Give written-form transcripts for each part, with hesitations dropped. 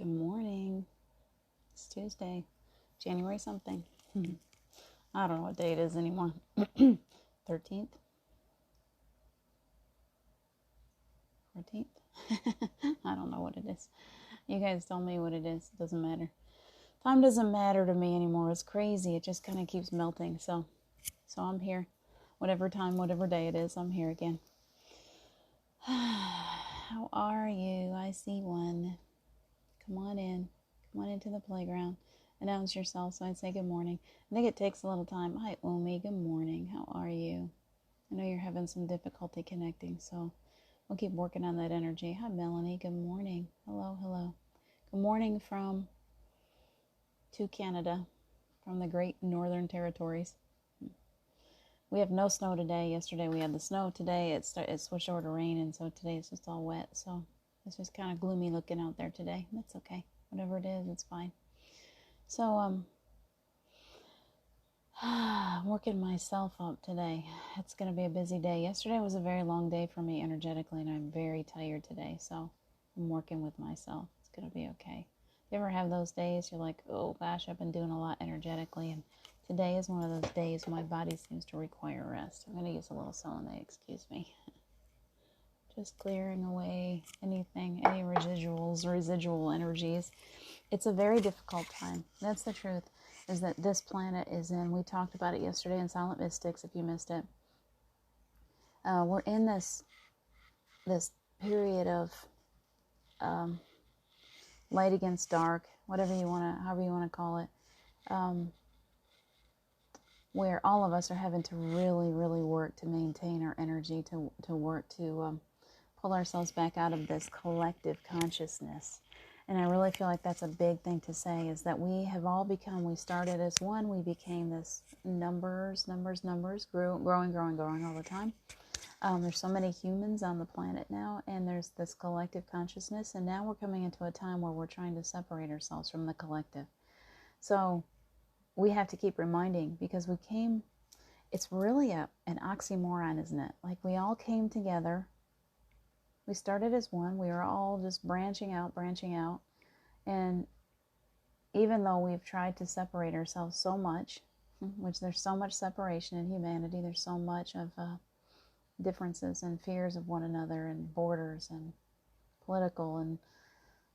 Good morning. It's Tuesday, January something. I don't know what day it is anymore. 13th? 14th? I don't know what it is. You guys tell me what it is. It doesn't matter. Time doesn't matter to me anymore. It's crazy. It just kind of keeps melting. So I'm here. Whatever time, whatever day it is, I'm here again. How are you? I see one. Come on in. Come on into the playground. Announce yourself so I'd say good morning. I think it takes a little time. Hi, Omi. Good morning. How are you? I know you're having some difficulty connecting, so we'll keep working on that energy. Hi, Melanie. Good morning. Hello, hello. Good morning to Canada, from the Great Northern Territories. We have no snow today. Yesterday we had the snow. Today it switched over to rain, and so today it's just all wet. So it's just kind of gloomy looking out there today. That's okay. Whatever it is, it's fine. So I'm working myself up today. It's going to be a busy day. Yesterday was a very long day for me energetically, and I'm very tired today. So I'm working with myself. It's going to be okay. You ever have those days you're like, oh gosh, I've been doing a lot energetically, and today is one of those days my body seems to require rest. I'm going to use a little selenite, excuse me. Just clearing away anything, any residual energies. It's a very difficult time. That's the truth, is that this planet is in, we talked about it yesterday in Silent Mystics, if you missed it. We're in this period of light against dark, however you want to call it, where all of us are having to really, really work to maintain our energy, to work to pull ourselves back out of this collective consciousness. And I really feel like that's a big thing to say, is that we started as one, we became this numbers, growing all the time. There's so many humans on the planet now, and there's this collective consciousness, and now we're coming into a time where we're trying to separate ourselves from the collective. So we have to keep reminding, because it's really an oxymoron, isn't it? Like, we all came together. We started as one. We were all just branching out. And even though we've tried to separate ourselves so much, which there's so much separation in humanity, there's so much of differences and fears of one another, and borders, and political, and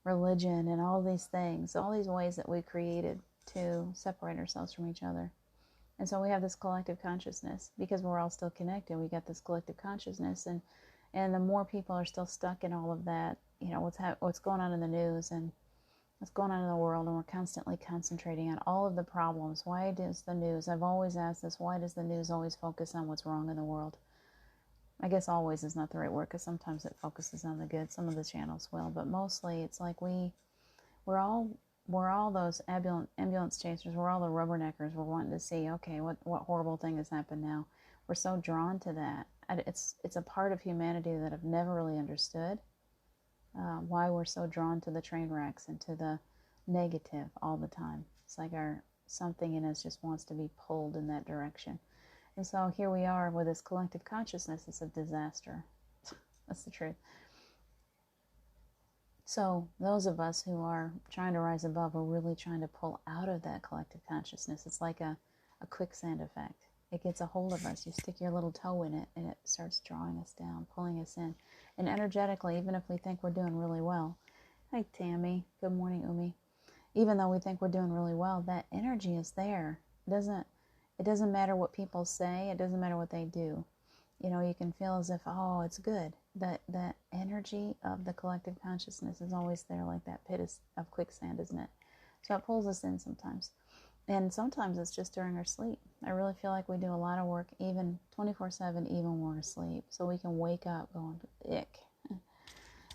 religion, and all these things, all these ways that we created to separate ourselves from each other. And so we have this collective consciousness, because we're all still connected. We got this collective consciousness, and the more people are still stuck in all of that, what's going on in the news and what's going on in the world, and we're constantly concentrating on all of the problems. Why does the news, I've always asked this, why does the news always focus on what's wrong in the world? I guess always is not the right word, because sometimes it focuses on the good. Some of the channels will, but mostly it's like we're all those ambulance chasers. We're all the rubberneckers. We're wanting to see, okay, what horrible thing has happened now. We're so drawn to that. It's a part of humanity that I've never really understood, why we're so drawn to the train wrecks and to the negative all the time. It's like something in us just wants to be pulled in that direction. And so here we are with this collective consciousness. It's a disaster. That's the truth. So those of us who are trying to rise above are really trying to pull out of that collective consciousness. It's like a quicksand effect. It gets a hold of us. You stick your little toe in it, and it starts drawing us down, pulling us in. And energetically, even if we think we're doing really well. Hi, Tammy. Good morning, Umi. Even though we think we're doing really well, that energy is there. It doesn't matter what people say. It doesn't matter what they do. You can feel as if, oh, it's good. That energy of the collective consciousness is always there, like that pit of quicksand, isn't it? So it pulls us in sometimes. And sometimes it's just during our sleep. I really feel like we do a lot of work, even 24/7, even when we're asleep. So we can wake up going, ick.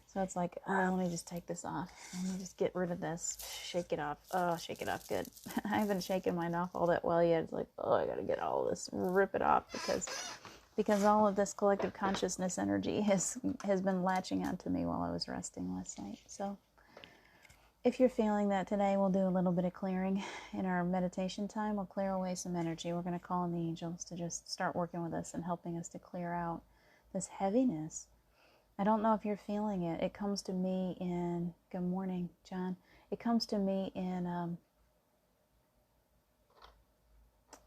So it's like, let me just take this off. Let me just get rid of this. Shake it off. Oh, shake it off good. I haven't shaken mine off all that well yet. It's like, oh, I got to get all this, rip it off, because all of this collective consciousness energy has been latching onto me while I was resting last night. So if you're feeling that today, we'll do a little bit of clearing in our meditation time. We'll clear away some energy. We're going to call on the angels to just start working with us and helping us to clear out this heaviness. I don't know if you're feeling it. It comes to me in, good morning, John. It comes to me in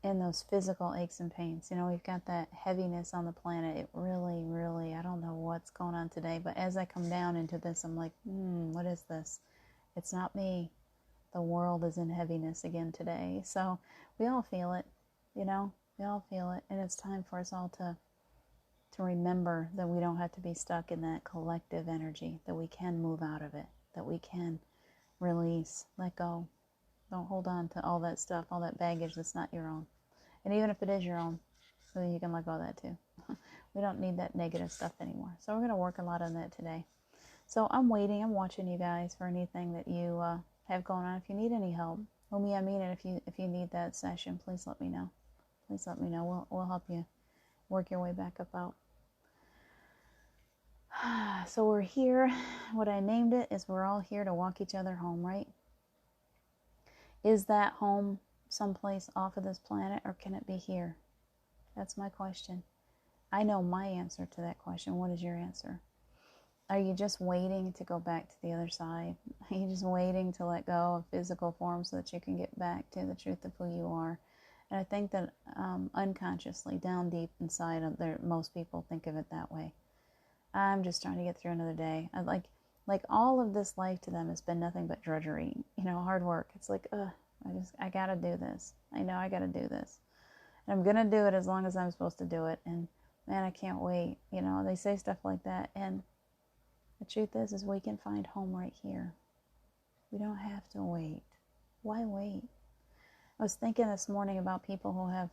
those physical aches and pains. You know, we've got that heaviness on the planet. It really, really, I don't know what's going on today, but as I come down into this, I'm like, what is this? It's not me. The world is in heaviness again today. So we all feel it, you know, we all feel it. And it's time for us all to remember that we don't have to be stuck in that collective energy, that we can move out of it, that we can release, let go. Don't hold on to all that stuff, all that baggage that's not your own. And even if it is your own, so you can let go of that too. We don't need that negative stuff anymore. So we're going to work a lot on that today. So I'm waiting. I'm watching you guys for anything that you have going on. If you need any help, I mean it. If you need that session, please let me know. Please let me know. We'll help you work your way back up out. So we're here. What I named it is we're all here to walk each other home, right? Is that home someplace off of this planet, or can it be here? That's my question. I know my answer to that question. What is your answer? Are you just waiting to go back to the other side? Are you just waiting to let go of physical form so that you can get back to the truth of who you are? And I think that unconsciously, down deep inside of there, most people think of it that way. I'm just trying to get through another day. Like all of this life to them has been nothing but drudgery, you know, hard work. It's like, I gotta do this. I know I gotta do this. And I'm gonna do it as long as I'm supposed to do it. And man, I can't wait. You know, they say stuff like that. And the truth is we can find home right here. We don't have to wait. Why wait? I was thinking this morning about people who have,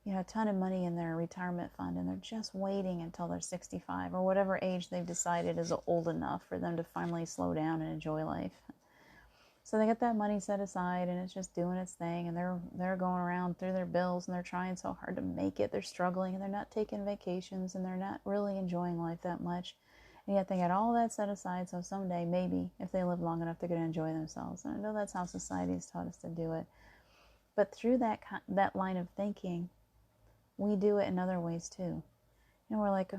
you know, a ton of money in their retirement fund, and they're just waiting until they're 65 or whatever age they've decided is old enough for them to finally slow down and enjoy life. So they get that money set aside, and it's just doing its thing, and they're going around through their bills, and they're trying so hard to make it. They're struggling, and they're not taking vacations, and they're not really enjoying life that much. And yet they got all that set aside, so someday, maybe, if they live long enough, they're going to enjoy themselves. And I know that's how society has taught us to do it. But through that line of thinking, we do it in other ways too. You know, we're like,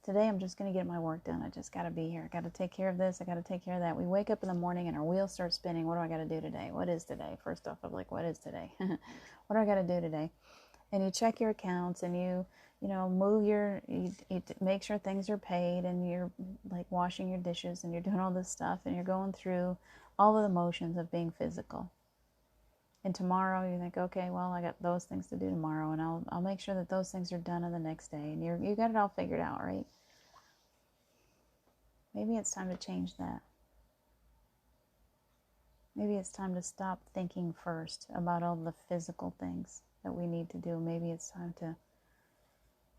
today I'm just going to get my work done. I just got to be here. I got to take care of this. I got to take care of that. We wake up in the morning and our wheels start spinning. What do I got to do today? What is today? First off, I'm like, what is today? What do I got to do today? And you check your accounts, and you move you make sure things are paid, and you're like washing your dishes, and you're doing all this stuff, and you're going through all of the motions of being physical. And tomorrow you think, okay, well, I got those things to do tomorrow, and I'll make sure that those things are done on the next day, and you got it all figured out, right? Maybe it's time to change that. Maybe it's time to stop thinking first about all the physical things that we need to do. Maybe it's time to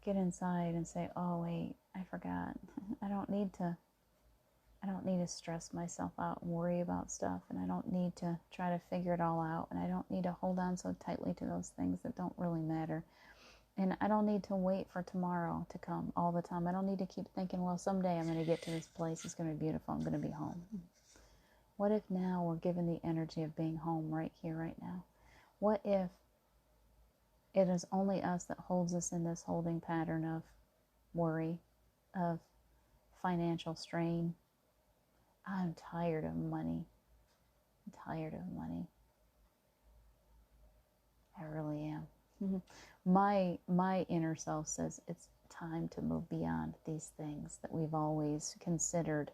get inside and say, oh wait, I forgot. I don't need to stress myself out and worry about stuff, and I don't need to try to figure it all out, and I don't need to hold on so tightly to those things that don't really matter. And I don't need to wait for tomorrow to come all the time. I don't need to keep thinking, well, someday I'm going to get to this place. It's going to be beautiful. I'm going to be home. What if now we're given the energy of being home right here, right now? What if it is only us that holds us in this holding pattern of worry, of financial strain? I'm tired of money. I'm tired of money. I really am. My inner self says it's time to move beyond these things that we've always considered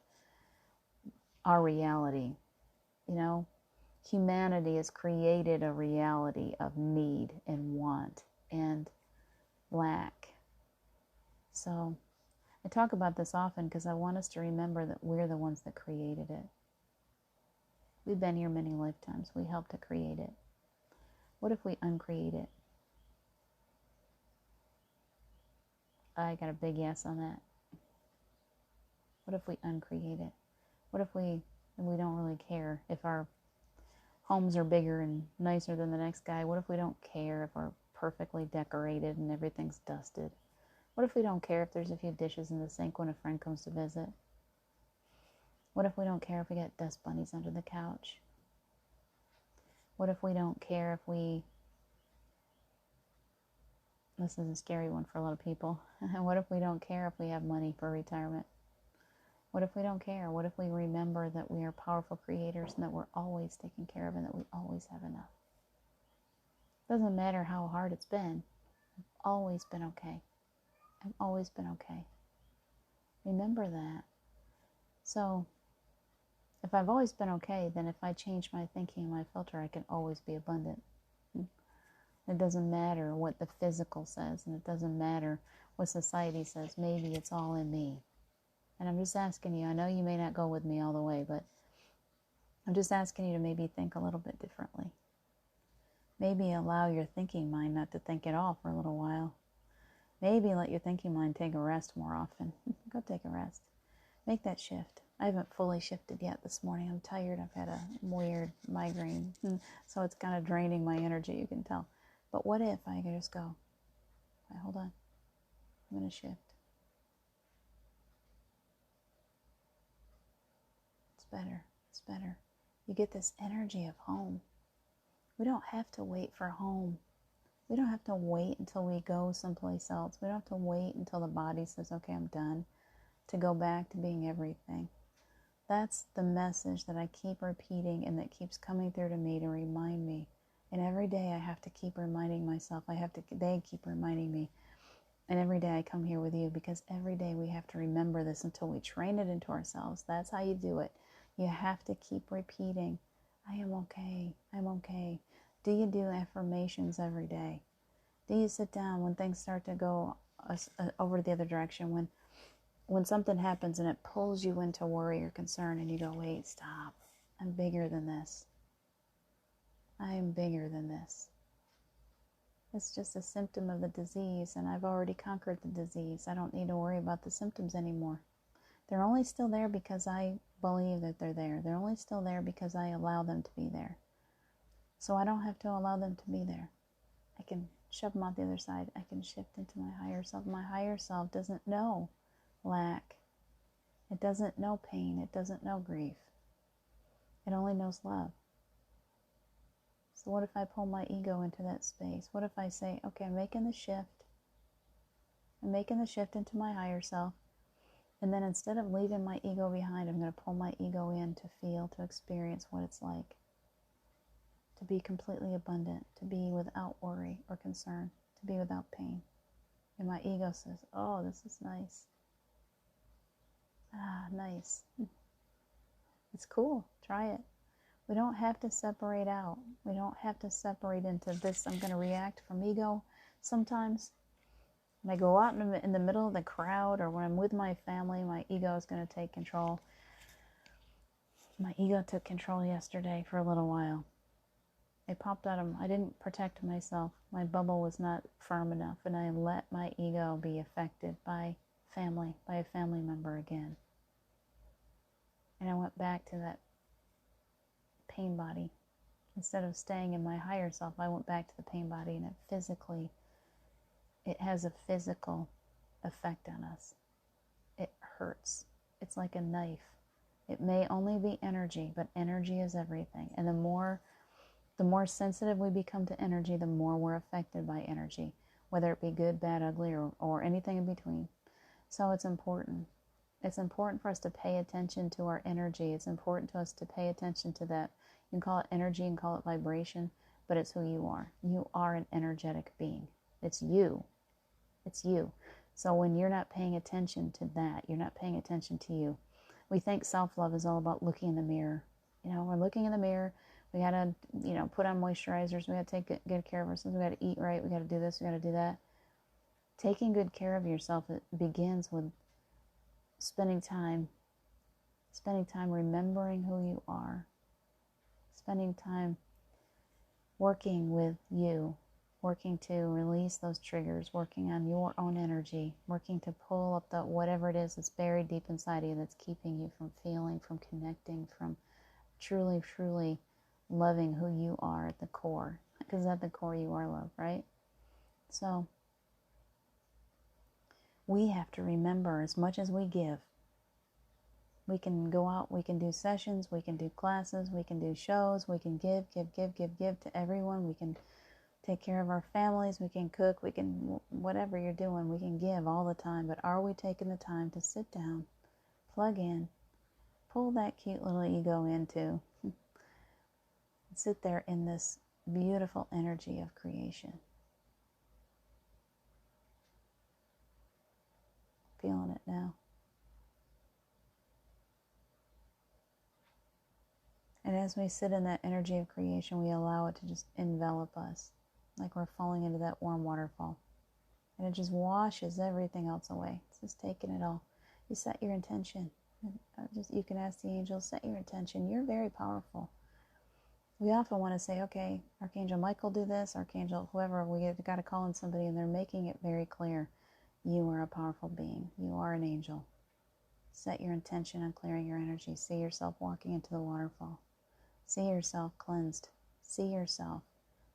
our reality. You know, humanity has created a reality of need and want and lack. So I talk about this often because I want us to remember that we're the ones that created it. We've been here many lifetimes. We helped to create it. What if we uncreate it? I got a big yes on that. What if we uncreate it? What if we don't really care if our homes are bigger and nicer than the next guy? What if we don't care if we're perfectly decorated and everything's dusted? What if we don't care if there's a few dishes in the sink when a friend comes to visit? What if we don't care if we get dust bunnies under the couch? What if we don't care if we... This is a scary one for a lot of people. What if we don't care if we have money for retirement? What if we don't care? What if we remember that we are powerful creators and that we're always taken care of and that we always have enough? Doesn't matter how hard it's been. I've always been okay. I've always been okay. Remember that. So, if I've always been okay, then if I change my thinking and my filter, I can always be abundant. It doesn't matter what the physical says, and it doesn't matter what society says. Maybe it's all in me. And I'm just asking you, I know you may not go with me all the way, but I'm just asking you to maybe think a little bit differently. Maybe allow your thinking mind not to think at all for a little while. Maybe let your thinking mind take a rest more often. Go take a rest. Make that shift. I haven't fully shifted yet this morning. I'm tired. I've had a weird migraine. So it's kind of draining my energy, you can tell. But what if I could just go, right, hold on. I'm going to shift. It's better. It's better. You get this energy of home. We don't have to wait for home. We don't have to wait until we go someplace else. We don't have to wait until the body says, okay, I'm done, to go back to being everything. That's the message that I keep repeating and that keeps coming through to me to remind me. And every day I have to keep reminding myself. They keep reminding me. And every day I come here with you, because every day we have to remember this until we train it into ourselves. That's how you do it. You have to keep repeating, I am okay. I'm okay. Do you do affirmations every day? Do you sit down when things start to go over the other direction? When something happens and it pulls you into worry or concern, and you go, wait, stop. I'm bigger than this. I am bigger than this. It's just a symptom of the disease, and I've already conquered the disease. I don't need to worry about the symptoms anymore. They're only still there because I believe that they're there. They're only still there because I allow them to be there. So I don't have to allow them to be there. I can shove them out the other side. I can shift into my higher self. My higher self doesn't know lack. It doesn't know pain. It doesn't know grief. It only knows love. So what if I pull my ego into that space? What if I say, okay, I'm making the shift. I'm making the shift into my higher self. And then instead of leaving my ego behind, I'm going to pull my ego in to feel, to experience what it's like. To be completely abundant. To be without worry or concern. To be without pain. And my ego says, oh, this is nice. Ah, nice. It's cool. Try it. We don't have to separate out. We don't have to separate into this. I'm going to react from ego. Sometimes when I go out in the middle of the crowd, or when I'm with my family, my ego is going to take control. My ego took control yesterday for a little while. It popped out of, I didn't protect myself. My bubble was not firm enough, and I let my ego be affected by a family member again. And I went back to that pain body. Instead of staying in my higher self, I went back to the pain body, and it has a physical effect on us. It hurts. It's like a knife. It may only be energy, but energy is everything. And the more sensitive we become to energy, the more we're affected by energy, whether it be good, bad, ugly, or anything in between. So it's important. It's important for us to pay attention to our energy. It's important to us to pay attention to that. You can call it energy, you can call it vibration, but it's who you are. You are an energetic being. It's you. It's you. So when you're not paying attention to that, you're not paying attention to you. We think self-love is all about looking in the mirror. We're looking in the mirror. We got to, put on moisturizers. We got to take good care of ourselves. We got to eat right. We got to do this. We got to do that. Taking good care of yourself, it begins with spending time remembering who you are. Spending time working with you. Working to release those triggers. Working on your own energy. Working to pull up the whatever it is that's buried deep inside you that's keeping you from feeling, from connecting, from truly, truly loving who you are at the core. Because at the core you are love, right? So we have to remember, as much as we give, we can go out, we can do sessions, we can do classes, we can do shows, we can give to everyone. We can take care of our families, we can cook, we can, whatever you're doing, we can give all the time. But are we taking the time to sit down, plug in, pull that cute little ego into, and sit there in this beautiful energy of creation. Feeling it now. And as we sit in that energy of creation, we allow it to just envelop us, like we're falling into that warm waterfall. And it just washes everything else away. It's just taking it all. You set your intention. You can ask the angels, set your intention. You're very powerful. We often want to say, okay, Archangel Michael do this, Archangel whoever, we got to call on somebody, and they're making it very clear. You are a powerful being. You are an angel. Set your intention on clearing your energy. See yourself walking into the waterfall. See yourself cleansed. See yourself.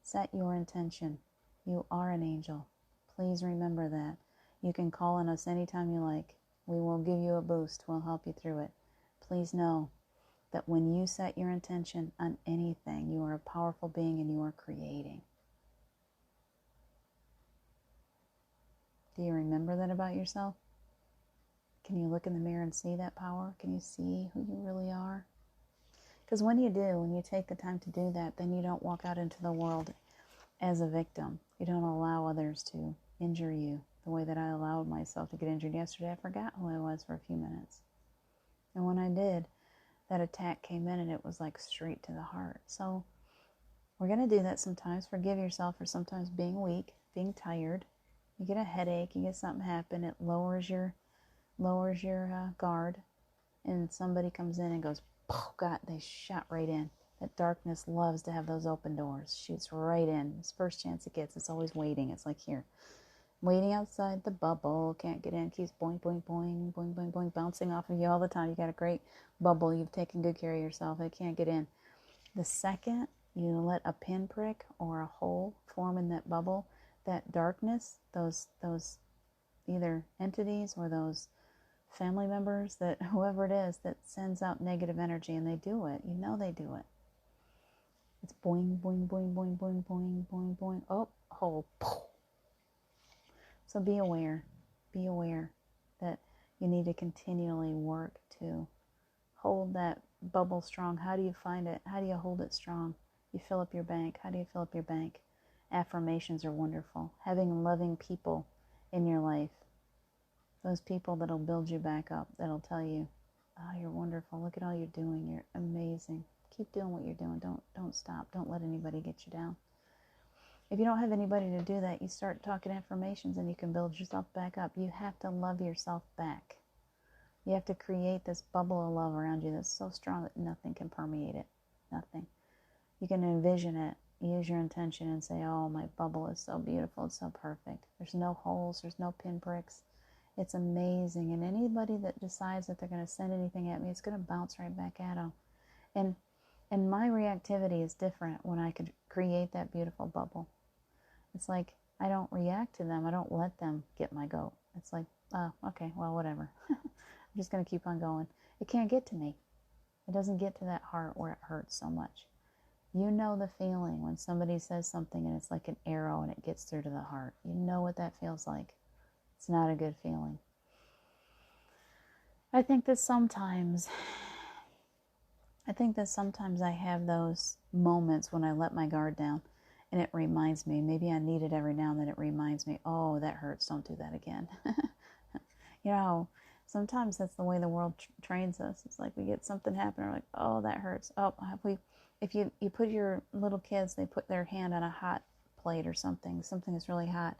Set your intention. You are an angel. Please remember that. You can call on us anytime you like. We will give you a boost. We'll help you through it. Please know that when you set your intention on anything, you are a powerful being and you are creating. Do you remember that about yourself? Can you look in the mirror and see that power? Can you see who you really are? Because when you do, when you take the time to do that, then you don't walk out into the world as a victim. You don't allow others to injure you the way that I allowed myself to get injured yesterday. I forgot who I was for a few minutes. And when I did, that attack came in and it was like straight to the heart. So we're going to do that sometimes. Forgive yourself for sometimes being weak, being tired. You get a headache, you get something happen, it lowers your guard, and somebody comes in and goes, oh God, they shot right in. That darkness loves to have those open doors. Shoots right in. It's first chance it gets. It's always waiting. It's like here. Waiting outside the bubble. Can't get in. Keeps boing, boing, boing, boing, boing, boing. Bouncing off of you all the time. You got a great bubble. You've taken good care of yourself. It can't get in. The second you let a pinprick or a hole form in that bubble, that darkness, those either entities or those family members, that whoever it is that sends out negative energy, and they do it. You know they do it. It's boing, boing, boing, boing, boing, boing, boing, boing. Oh, hole. So be aware. Be aware that you need to continually work to hold that bubble strong. How do you find it? How do you hold it strong? You fill up your bank. How do you fill up your bank? Affirmations are wonderful. Having loving people in your life. Those people that'll build you back up. That'll tell you, oh, you're wonderful. Look at all you're doing. You're amazing. Keep doing what you're doing. Don't stop. Don't let anybody get you down. If you don't have anybody to do that, you start talking affirmations and you can build yourself back up. You have to love yourself back. You have to create this bubble of love around you that's so strong that nothing can permeate it. Nothing. You can envision it. Use your intention and say, oh, my bubble is so beautiful. It's so perfect. There's no holes. There's no pinpricks. It's amazing. And anybody that decides that they're going to send anything at me, it's going to bounce right back at them. And my reactivity is different when I could create that beautiful bubble. It's like I don't react to them. I don't let them get my goat. It's like, oh, okay, well, whatever. I'm just going to keep on going. It can't get to me. It doesn't get to that heart where it hurts so much. You know the feeling when somebody says something and it's like an arrow and it gets through to the heart. You know what that feels like. It's not a good feeling. I think that sometimes I have those moments when I let my guard down and it reminds me, maybe I need it every now and then, it reminds me, oh, that hurts, don't do that again. You know, sometimes that's the way the world trains us. It's like we get something happen, we're like, oh, that hurts. Oh, if you put your little kids, they put their hand on a hot plate or something that's really hot.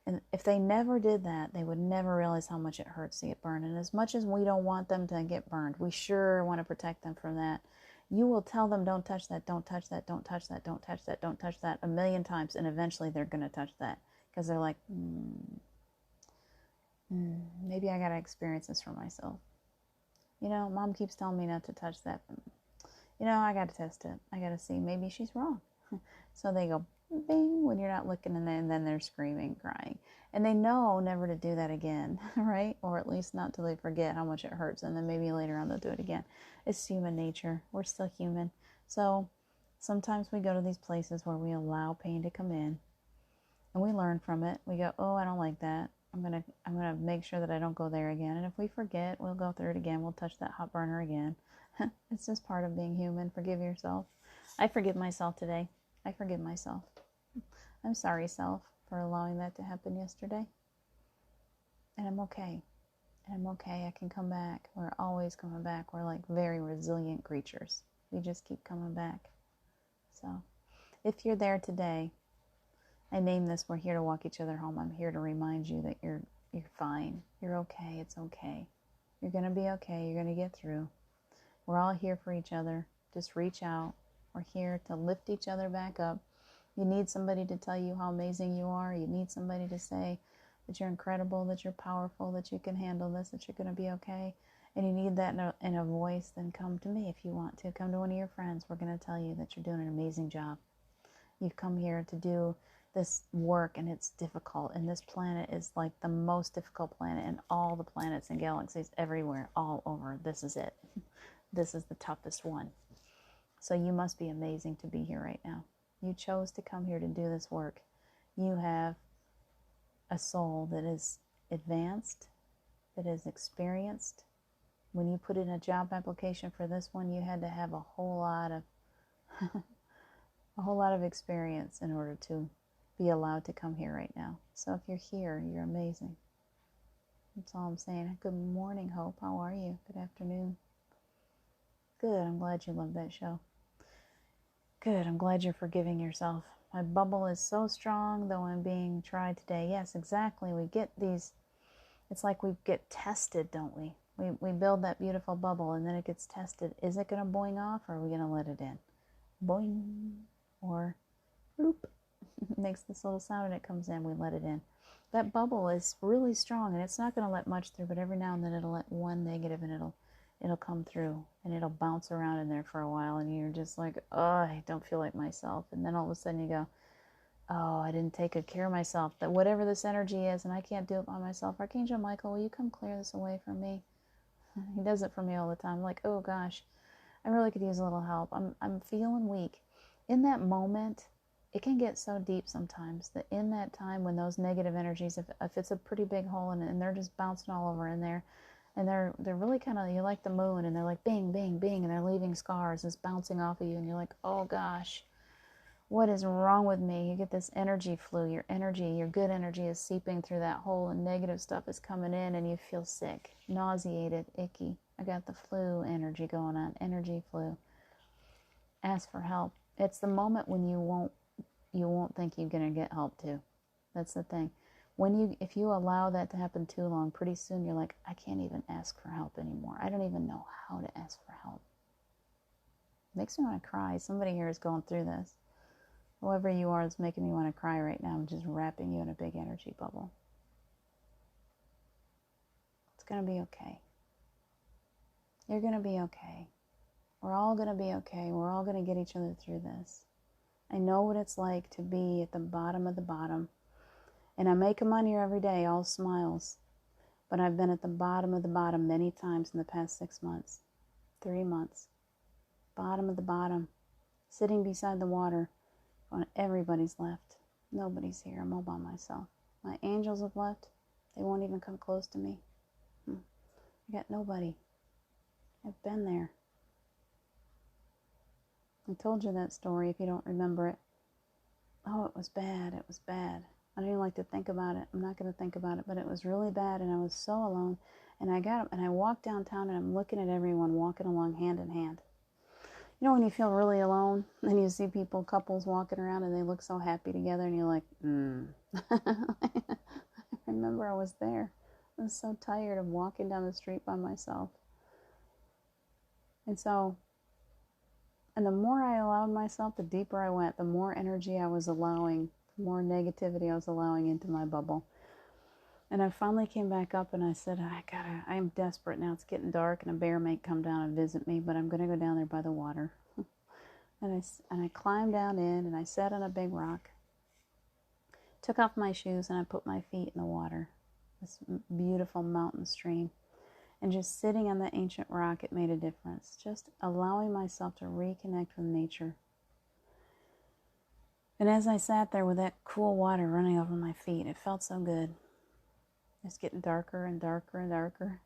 And if they never did that, they would never realize how much it hurts to get burned. And as much as we don't want them to get burned, we sure want to protect them from that. You will tell them, don't touch that, don't touch that, don't touch that, don't touch that, don't touch that 1,000,000 times. And eventually they're going to touch that because they're like, maybe I got to experience this for myself. You know, Mom keeps telling me not to touch that. You know, I got to test it. I got to see. Maybe she's wrong. So they go, bing, when you're not looking, and then they're screaming, crying. And they know never to do that again, right? Or at least not till they forget how much it hurts, and then maybe later on they'll do it again. It's human nature. We're still human. So sometimes we go to these places where we allow pain to come in, and we learn from it. We go, oh, I don't like that. I'm gonna make sure that I don't go there again. And if we forget, we'll go through it again. We'll touch that hot burner again. It's just part of being human. Forgive yourself. I forgive myself today. I forgive myself. I'm sorry, self, for allowing that to happen yesterday. And I'm okay. And I'm okay. I can come back. We're always coming back. We're like very resilient creatures. We just keep coming back. So if you're there today, I name this, we're here to walk each other home. I'm here to remind you that you're fine. You're okay. It's okay. You're going to be okay. You're going to get through. We're all here for each other. Just reach out. We're here to lift each other back up. You need somebody to tell you how amazing you are. You need somebody to say that you're incredible, that you're powerful, that you can handle this, that you're going to be okay. And you need that in a voice, then come to me if you want to. Come to one of your friends. We're going to tell you that you're doing an amazing job. You've come here to do this work, and it's difficult. And this planet is like the most difficult planet in all the planets and galaxies everywhere, all over. This is it. This is the toughest one. So you must be amazing to be here right now. You chose to come here to do this work. You have a soul that is advanced, that is experienced. When you put in a job application for this one, you had to have a whole lot of experience in order to be allowed to come here right now. So if you're here, you're amazing. That's all I'm saying. Good morning, Hope. How are you? Good afternoon. Good. I'm glad you love that show. Good. I'm glad you're forgiving yourself. My bubble is so strong, though I'm being tried today. Yes, exactly. We get these, it's like we get tested, don't we? We build that beautiful bubble, and then it gets tested. Is it going to boing off, or are we going to let it in? Boing. Or bloop. It makes this little sound and it comes in. We let it in. That bubble is really strong, and it's not going to let much through, but every now and then it'll let one negative, and it'll come through, and it'll bounce around in there for a while, and you're just like, oh, I don't feel like myself. And then all of a sudden you go, oh, I didn't take good care of myself. That whatever this energy is, and I can't do it by myself. Archangel Michael, will you come clear this away from me? He does it for me all the time. I'm like, oh gosh, I really could use a little help. I'm feeling weak. In that moment, it can get so deep sometimes that in that time when those negative energies, if it's a pretty big hole in it, and they're just bouncing all over in there, and they're really kind of, you're like the moon, and they're like bing, bing, bing, and they're leaving scars, it's bouncing off of you, and you're like, oh gosh, what is wrong with me? You get this energy flu. Your energy, your good energy is seeping through that hole, and negative stuff is coming in, and you feel sick, nauseated, icky. I got the flu energy going on, energy flu. Ask for help. It's the moment when you won't think you're going to get help too. That's the thing. If you allow that to happen too long, pretty soon you're like, I can't even ask for help anymore. I don't even know how to ask for help. Makes me want to cry. Somebody here is going through this. Whoever you are is making me want to cry right now. I'm just wrapping you in a big energy bubble. It's going to be okay. You're going to be okay. We're all going to be okay. We're all going to get each other through this. I know what it's like to be at the bottom of the bottom. And I may come on here every day, all smiles. But I've been at the bottom of the bottom many times in the past 6 months, 3 months. Bottom of the bottom. Sitting beside the water when everybody's left. Nobody's here. I'm all by myself. My angels have left. They won't even come close to me. I got nobody. I've been there. I told you that story if you don't remember it. Oh, it was bad. It was bad. I don't even like to think about it. I'm not going to think about it, but it was really bad, and I was so alone. And I got up, and I walked downtown, and I'm looking at everyone walking along hand in hand. You know when you feel really alone, and you see couples walking around, and they look so happy together, and you're like, I remember I was there. I was so tired of walking down the street by myself. And the more I allowed myself, the deeper I went, the more energy I was allowing, the more negativity I was allowing into my bubble. And I finally came back up, and I said, I am desperate now. It's getting dark, and a bear may come down and visit me, but I'm going to go down there by the water. And I climbed down in, and I sat on a big rock, took off my shoes, and I put my feet in the water, this beautiful mountain stream. And just sitting on that ancient rock, it made a difference. Just allowing myself to reconnect with nature. And as I sat there with that cool water running over my feet, it felt so good. It's getting darker and darker and darker.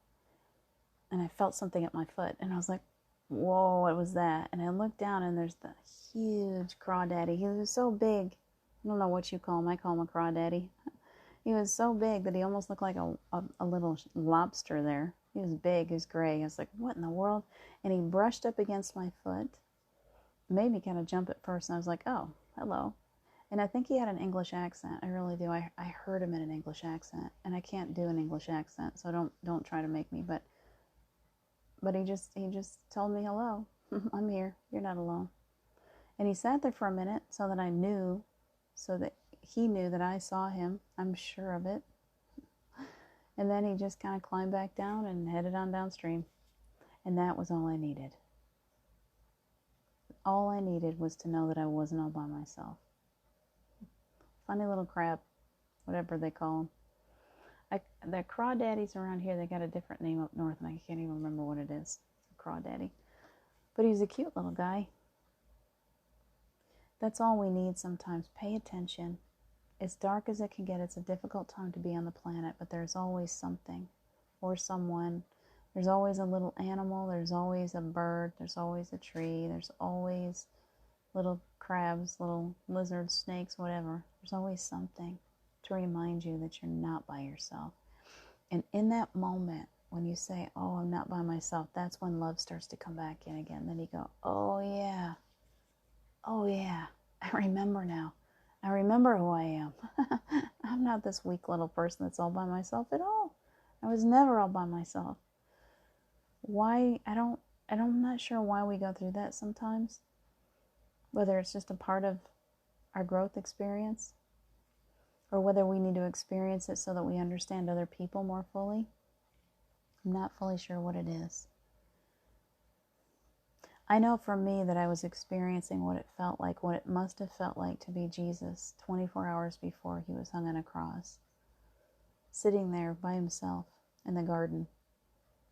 And I felt something at my foot. And I was like, whoa, what was that? And I looked down and there's the huge crawdaddy. He was so big. I don't know what you call him. I call him a crawdaddy. He was so big that he almost looked like a little lobster there. He was big. He was gray. I was like, what in the world? And he brushed up against my foot. Made me kind of jump at first. And I was like, oh, hello. And I think he had an English accent. I really do. I heard him in an English accent. And I can't do an English accent. So don't try to make me. But he just told me hello. I'm here. You're not alone. And he sat there for a minute so that I knew, so that he knew that I saw him. I'm sure of it. And then he just kind of climbed back down and headed on downstream. And that was all I needed. All I needed was to know that I wasn't all by myself. Funny little crab, whatever they call them. The crawdaddies around here, they got a different name up north, and I can't even remember what it is. Crawdaddy. But he's a cute little guy. That's all we need sometimes. Pay attention. As dark as it can get, it's a difficult time to be on the planet, but there's always something or someone. There's always a little animal. There's always a bird. There's always a tree. There's always little crabs, little lizards, snakes, whatever. There's always something to remind you that you're not by yourself. And in that moment, when you say, oh, I'm not by myself, that's when love starts to come back in again. Then you go, oh yeah, I remember now. I remember who I am. I'm not this weak little person that's all by myself at all. I was never all by myself. Why? I'm not sure why we go through that sometimes. Whether it's just a part of our growth experience, or whether we need to experience it so that we understand other people more fully. I'm not fully sure what it is. I know for me that I was experiencing what it felt like, what it must have felt like to be Jesus 24 hours before he was hung on a cross, sitting there by himself in the garden,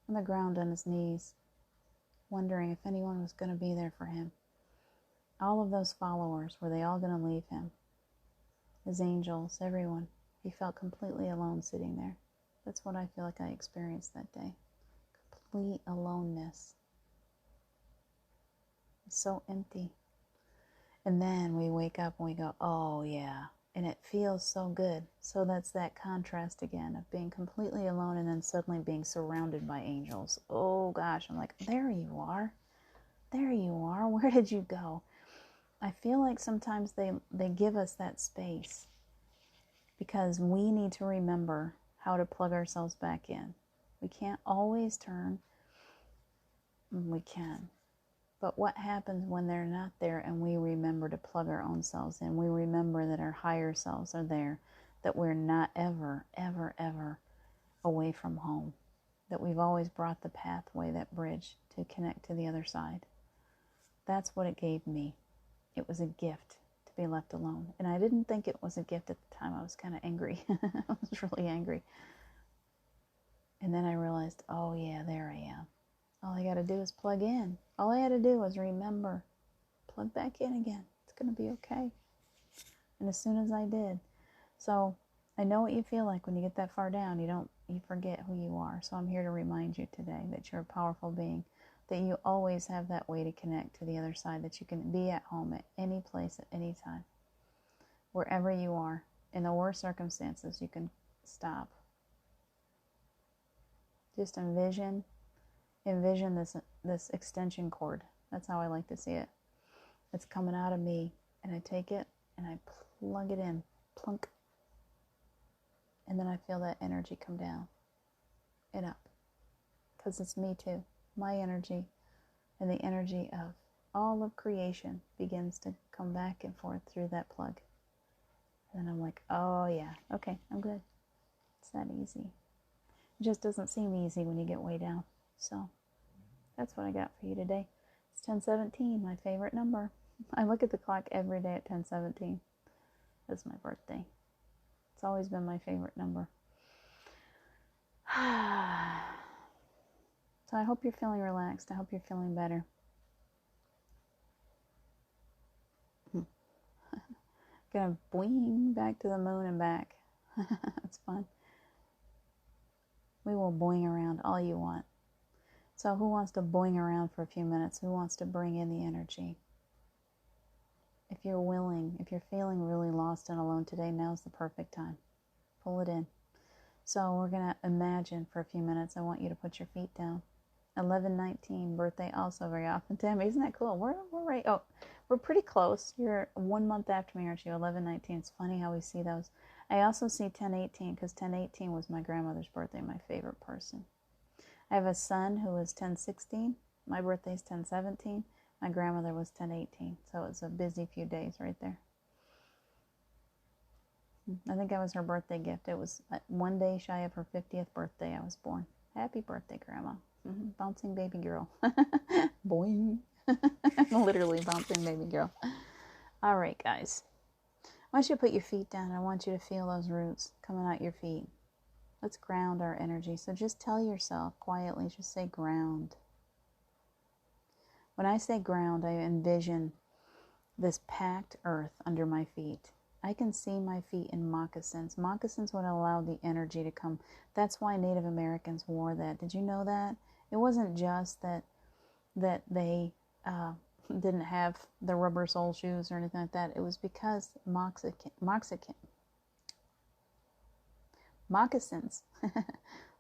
on the ground on his knees, wondering if anyone was going to be there for him. All of those followers, were they all going to leave him? His angels, everyone. He felt completely alone sitting there. That's what I feel like I experienced that day. Complete aloneness. It's so empty. And then we wake up and we go, oh yeah. And it feels so good. So that's that contrast again of being completely alone and then suddenly being surrounded by angels. Oh gosh, I'm like, there you are. There you are. Where did you go? I feel like sometimes they give us that space because we need to remember how to plug ourselves back in. We can't always turn. We can. But what happens when they're not there and we remember to plug our own selves in? We remember that our higher selves are there, that we're not ever, ever, ever away from home, that we've always brought the pathway, that bridge, to connect to the other side. That's what it gave me. It was a gift to be left alone. And I didn't think it was a gift at the time. I was kind of angry. I was really angry. And then I realized, oh yeah, there I am. All I got to do is plug in. All I had to do was remember, plug back in again. It's going to be okay. And as soon as I did. So I know what you feel like when you get that far down. You forget who you are. So I'm here to remind you today that you're a powerful being, that you always have that way to connect to the other side, that you can be at home at any place at any time. Wherever you are, in the worst circumstances, you can stop. Just envision this extension cord. That's how I like to see it. It's coming out of me, and I take it and I plug it in, plunk. And then I feel that energy come down and up. Because it's me too. My energy and the energy of all of creation begins to come back and forth through that plug. And I'm like, oh yeah, okay, I'm good. It's that easy. It just doesn't seem easy when you get way down. So that's what I got for you today. It's 10:17, my favorite number. I look at the clock every day at 10:17. That's my birthday. It's always been my favorite number. So I hope you're feeling relaxed. I hope you're feeling better. Gonna boing back to the moon and back. That's fun. We will boing around all you want. So who wants to boing around for a few minutes? Who wants to bring in the energy? If you're willing, if you're feeling really lost and alone today, now's the perfect time. Pull it in. So we're going to imagine for a few minutes. I want you to put your feet down. 11/19, birthday also very often. Tammy, isn't that cool? We're right. Oh, we're pretty close. You're 1 month after me, aren't you? 11/19. It's funny how we see those. I also see 10/18 because 10/18 was my grandmother's birthday, my favorite person. I have a son who was 10/16. My birthday's 10/17. My grandmother was 10/18. So it's a busy few days right there. I think that was her birthday gift. It was 1 day shy of her 50th birthday I was born. Happy birthday, Grandma. Bouncing baby girl. Boing. Literally bouncing baby girl. All right, guys. I want you to put your feet down. I want you to feel those roots coming out your feet. Let's ground our energy. So just tell yourself quietly, just say ground. When I say ground, I envision this packed earth under my feet. I can see my feet in moccasins. Moccasins would allow the energy to come. That's why Native Americans wore that. Did you know that? It wasn't just that they didn't have the rubber sole shoes or anything like that. It was because moccasins,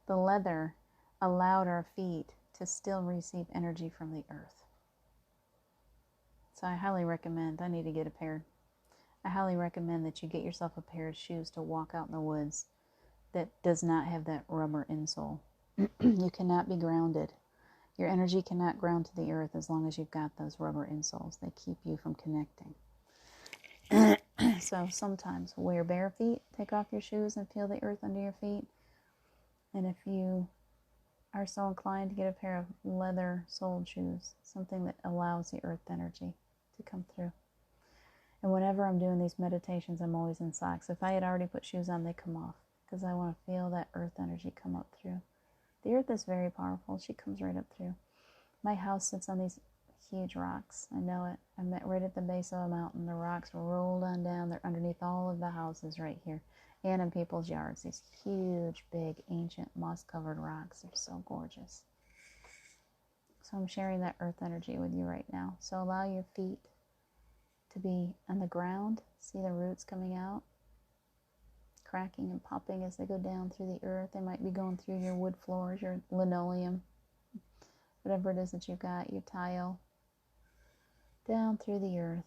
the leather, allowed our feet to still receive energy from the earth. So I highly recommend, I need to get a pair. I highly recommend that you get yourself a pair of shoes to walk out in the woods that does not have that rubber insole. You cannot be grounded. Your energy cannot ground to the earth as long as you've got those rubber insoles. They keep you from connecting. So sometimes wear bare feet, take off your shoes and feel the earth under your feet. And if you are so inclined to get a pair of leather-soled shoes, something that allows the earth energy to come through. And whenever I'm doing these meditations, I'm always in socks. If I had already put shoes on, they come off because I want to feel that earth energy come up through. The earth is very powerful. She comes right up through. My house sits on these huge rocks. I know it. I'm right at the base of a mountain. The rocks roll on down. They're underneath all of the houses right here and in people's yards. These huge, big, ancient, moss-covered rocks. They're so gorgeous. So I'm sharing that earth energy with you right now. So allow your feet to be on the ground. See the roots coming out, cracking and popping as they go down through the earth. They might be going through your wood floors, your linoleum, whatever it is that you've got, your tile, down through the earth.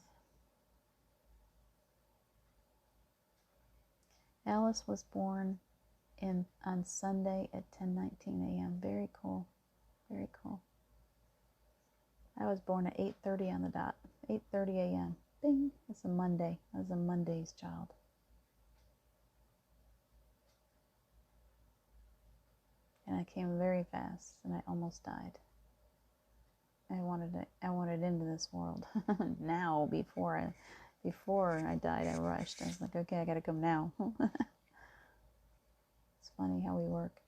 Alice was born on Sunday at 10:19 a.m. Very cool. Very cool. I was born at 8:30 on the dot. 8:30 a.m. Bing. It's a Monday. I was a Monday's child. And I came very fast, and I almost died. I wanted into this world now. Before I died, I rushed. I was like, okay, I gotta come now. It's funny how we work.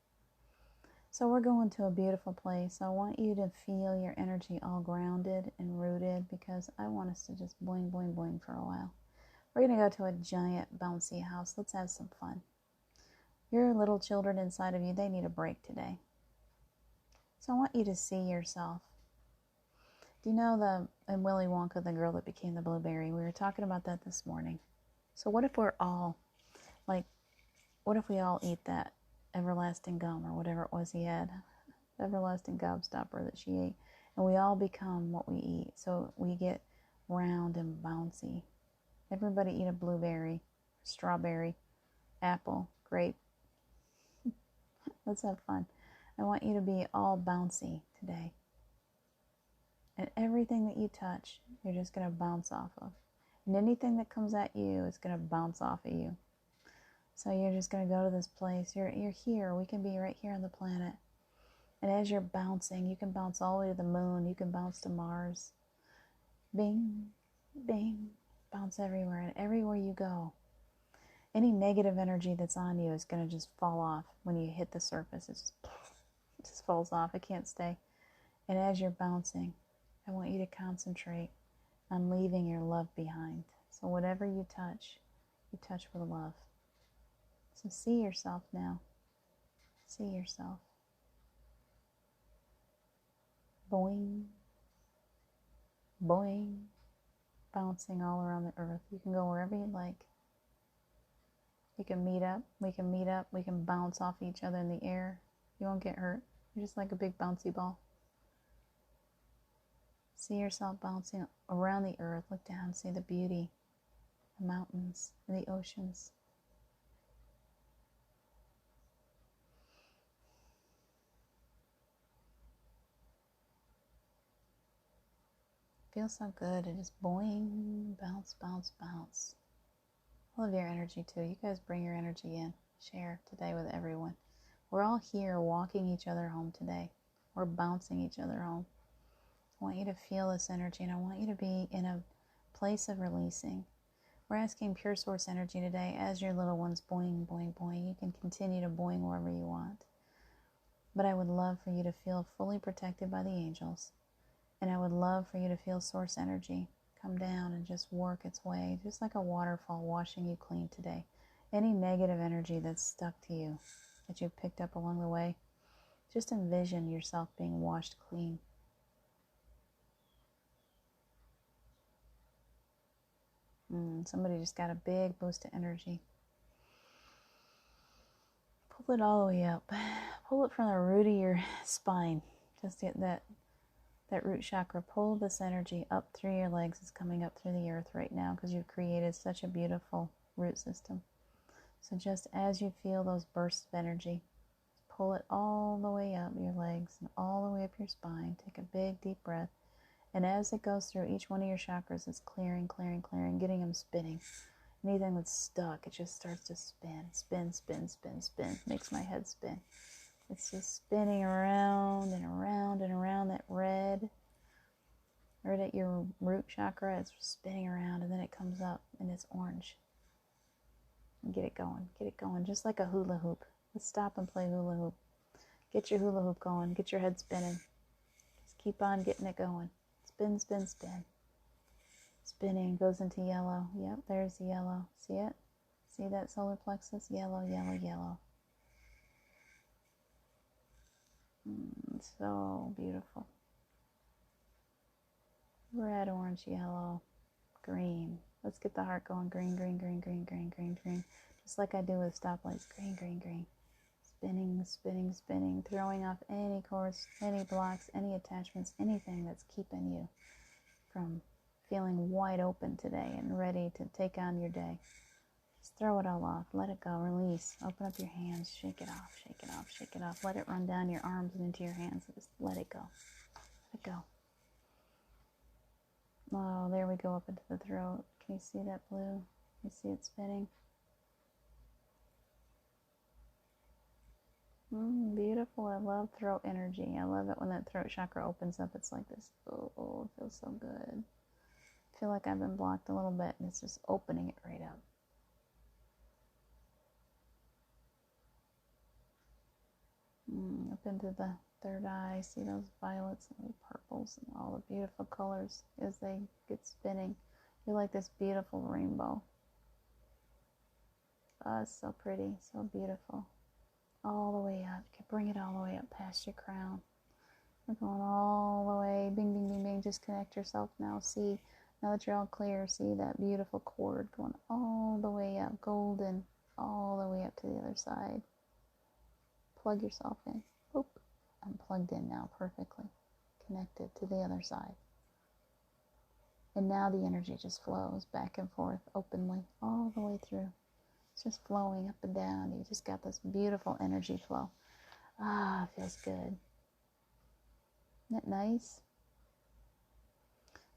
So we're going to a beautiful place. I want you to feel your energy all grounded and rooted because I want us to just boing, boing, boing for a while. We're going to go to a giant bouncy house. Let's have some fun. Your little children inside of you, they need a break today. So I want you to see yourself. Do you know in Willy Wonka, the girl that became the blueberry? We were talking about that this morning. So what if we're all, what if we all eat that everlasting gum or whatever it was he had, everlasting gobstopper that she ate, and we all become what we eat. So we get round and bouncy. Everybody eat a blueberry, strawberry, apple, grape. Let's have fun. I want you to be all bouncy today. And everything that you touch, you're just going to bounce off of. And anything that comes at you is going to bounce off of you. So you're just going to go to this place. You're here. We can be right here on the planet. And as you're bouncing, you can bounce all the way to the moon. You can bounce to Mars. Bing, bing, bounce everywhere. And everywhere you go, any negative energy that's on you is going to just fall off when you hit the surface. It just falls off. It can't stay. And as you're bouncing, I want you to concentrate on leaving your love behind. So whatever you touch with love. So see yourself now. See yourself. Boing, boing, bouncing all around the earth. You can go wherever you like. You can meet up. We can meet up. We can bounce off each other in the air. You won't get hurt. You're just like a big bouncy ball. See yourself bouncing around the earth. Look down. See the beauty, the mountains, and the oceans. Feels so good. It just boing, bounce, bounce, bounce. I love your energy too. You guys bring your energy in. Share today with everyone. We're all here walking each other home today. We're bouncing each other home. I want you to feel this energy, and I want you to be in a place of releasing. We're asking pure source energy today, as your little ones boing, boing, boing. You can continue to boing wherever you want. But I would love for you to feel fully protected by the angels. And I would love for you to feel source energy come down and just work its way, just like a waterfall washing you clean today. Any negative energy that's stuck to you, that you've picked up along the way, just envision yourself being washed clean. Somebody just got a big boost of energy. Pull it all the way up. Pull it from the root of your spine. Just get that root chakra. Pull this energy up through your legs. It's coming up through the earth right now because you've created such a beautiful root system. So just as you feel those bursts of energy, pull it all the way up your legs and all the way up your spine. Take a big deep breath. And as it goes through each one of your chakras, it's clearing, clearing, clearing, getting them spinning. Anything that's stuck, it just starts to spin, spin, spin, spin, spin. Makes my head spin. It's just spinning around and around and around that red. Right at your root chakra, it's spinning around, and then it comes up and it's orange. And get it going, just like a hula hoop. Let's stop and play hula hoop. Get your hula hoop going, get your head spinning. Just keep on getting it going. Spin, spin, spin. Spinning, goes into yellow. Yep, there's the yellow. See it? See that solar plexus? Yellow, yellow, yellow. So beautiful. Red, orange, yellow, green. Let's get the heart going. Green, green, green, green, green, green, green. Just like I do with stoplights. Green, green, green. Spinning, spinning, spinning. Throwing off any cords, any blocks, any attachments, anything that's keeping you from feeling wide open today and ready to take on your day. Just throw it all off. Let it go. Release. Open up your hands. Shake it off. Shake it off. Shake it off. Let it run down your arms and into your hands. Just let it go. Let it go. Oh, there we go, up into the throat. Can you see that blue? You see it spinning? Beautiful. I love throat energy. I love it when that throat chakra opens up. It's like this. Oh, it feels so good. I feel like I've been blocked a little bit, and it's just opening it right up. Up into the third eye. See those violets and the purples and all the beautiful colors as they get spinning. You're like this beautiful rainbow. Oh, it's so pretty, so beautiful. All the way up. You can bring it all the way up past your crown. We're going all the way. Bing, bing, bing, bing. Just connect yourself now. See, now that you're all clear, see that beautiful cord going all the way up. Golden. All the way up to the other side. Plug yourself in. Boop. I'm plugged in now perfectly. Connected to the other side. And now the energy just flows back and forth openly all the way through. It's just flowing up and down. You just got this beautiful energy flow. Ah, feels good. Isn't that nice?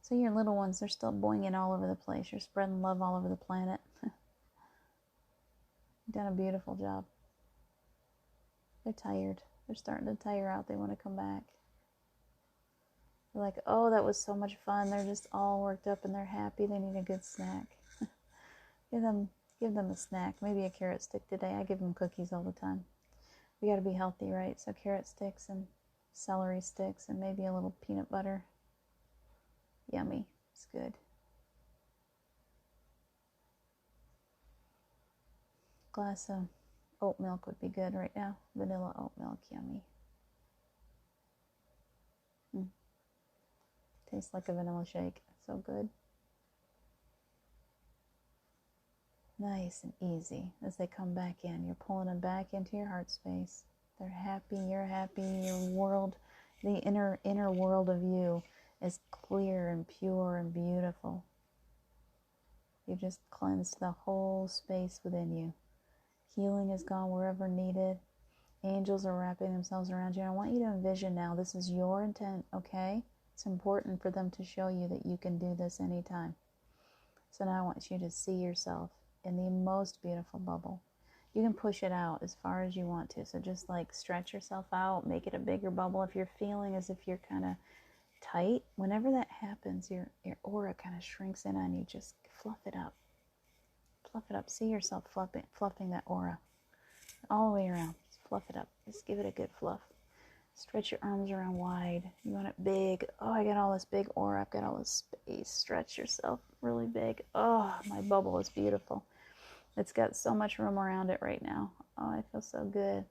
So your little ones, they're still boinging all over the place. You're spreading love all over the planet. You've done a beautiful job. They're tired. They're starting to tire out. They want to come back. They're like, oh, that was so much fun. They're just all worked up and they're happy. They need a good snack. Give them a snack. Maybe a carrot stick today. I give them cookies all the time. We got to be healthy, right? So carrot sticks and celery sticks and maybe a little peanut butter. Yummy. It's good. Glass of oat milk would be good right now. Vanilla oat milk, yummy. Tastes like a vanilla shake. So good. Nice and easy as they come back in. You're pulling them back into your heart space. They're happy, you're happy, your world, the inner world of you is clear and pure and beautiful. You just cleansed the whole space within you. Healing has gone wherever needed. Angels are wrapping themselves around you. I want you to envision now, this is your intent, okay? It's important for them to show you that you can do this anytime. So now I want you to see yourself in the most beautiful bubble. You can push it out as far as you want to. So just like stretch yourself out, make it a bigger bubble. If you're feeling as if you're kind of tight, whenever that happens, your aura kind of shrinks in on you. Just fluff it up. Fluff it up. See yourself fluffing that aura all the way around. Just fluff it up. Just give it a good fluff. Stretch your arms around wide. You want it big. Oh, I got all this big aura. I've got all this space. Stretch yourself really big. Oh, my bubble is beautiful. It's got so much room around it right now. Oh, I feel so good.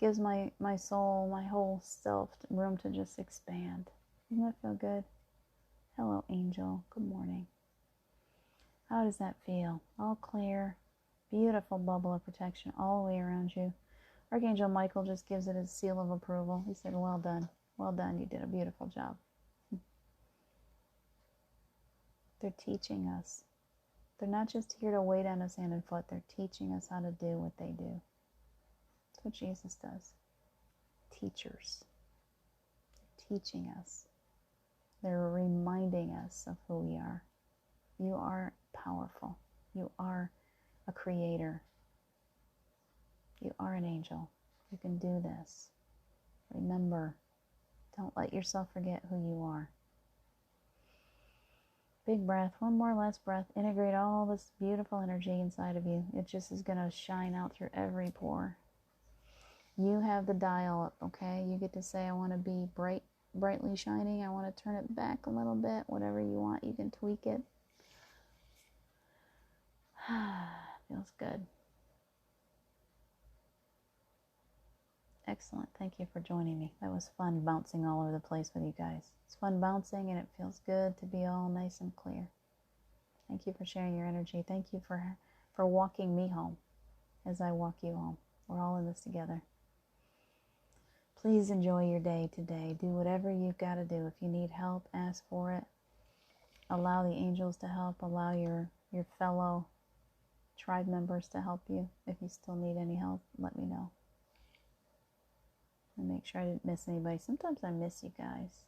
Gives my soul, my whole self room to just expand. Doesn't that feel good? Hello, angel. Good morning. How does that feel? All clear. Beautiful bubble of protection all the way around you. Archangel Michael just gives it his seal of approval. He said, well done. Well done. You did a beautiful job. They're teaching us. They're not just here to wait on us hand and foot. They're teaching us how to do what they do. That's what Jesus does. Teachers. They're teaching us. They're reminding us of who we are. You are powerful. You are a creator. You are an angel. You can do this. Remember, don't let yourself forget who you are. Big breath. One more last breath. Integrate all this beautiful energy inside of you. It just is going to shine out through every pore. You have the dial up, okay? You get to say, I want to be brightly shining. I want to turn it back a little bit. Whatever you want, you can tweak it. Feels good. Excellent. Thank you for joining me. That was fun bouncing all over the place with you guys. It's fun bouncing and it feels good to be all nice and clear. Thank you for sharing your energy. Thank you for walking me home as I walk you home. We're all in this together. Please enjoy your day today. Do whatever you've got to do. If you need help, ask for it. Allow the angels to help. Allow your fellow tribe members to help you. If you still need any help, let me know. And make sure I didn't miss anybody. Sometimes I miss you guys.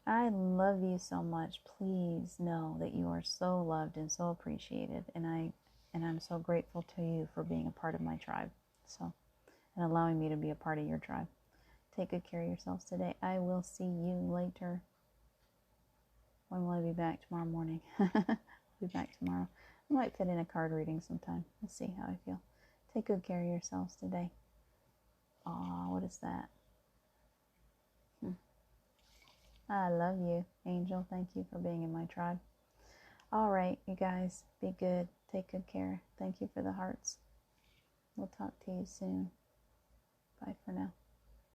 I love you so much. Please know that you are so loved and so appreciated. And I'm so grateful to you for being a part of my tribe. And allowing me to be a part of your tribe. Take good care of yourselves today. I will see you later. When will I be back? Tomorrow morning. I'll be back tomorrow. I might fit in a card reading sometime. We'll see how I feel. Take good care of yourselves today. Aw, what is that? I love you, angel. Thank you for being in my tribe. All right, you guys, be good. Take good care. Thank you for the hearts. We'll talk to you soon. Bye for now.